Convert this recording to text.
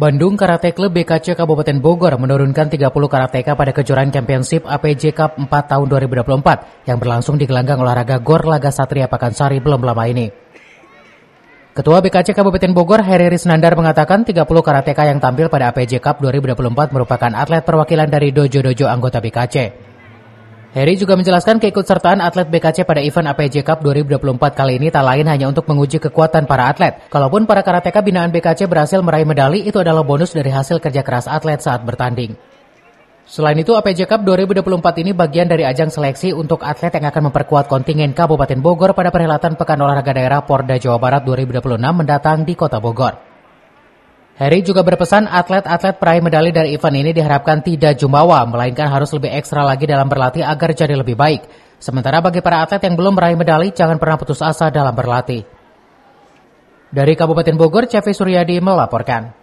Bandung Karate Club BKC Kabupaten Bogor menurunkan 30 karateka pada kejuaraan Championship APJ Cup 4 tahun 2024 yang berlangsung di gelanggang olahraga GOR Laga Satria Pakansari belum lama ini. Ketua BKC Kabupaten Bogor, Heri Risnandar mengatakan 30 karateka yang tampil pada APJ Cup 2024 merupakan atlet perwakilan dari dojo-dojo anggota BKC. Heri juga menjelaskan keikutsertaan atlet BKC pada event APJ Cup 2024 kali ini tak lain hanya untuk menguji kekuatan para atlet. Kalaupun para karateka binaan BKC berhasil meraih medali, itu adalah bonus dari hasil kerja keras atlet saat bertanding. Selain itu, APJ Cup 2024 ini bagian dari ajang seleksi untuk atlet yang akan memperkuat kontingen Kabupaten Bogor pada perhelatan Pekan Olahraga Daerah Porda Jawa Barat 2026 mendatang di Kota Bogor. Heri juga berpesan atlet-atlet peraih medali dari event ini diharapkan tidak jumawa, melainkan harus lebih ekstra lagi dalam berlatih agar jadi lebih baik. Sementara bagi para atlet yang belum meraih medali, jangan pernah putus asa dalam berlatih. Dari Kabupaten Bogor, Cevi Suryadi melaporkan.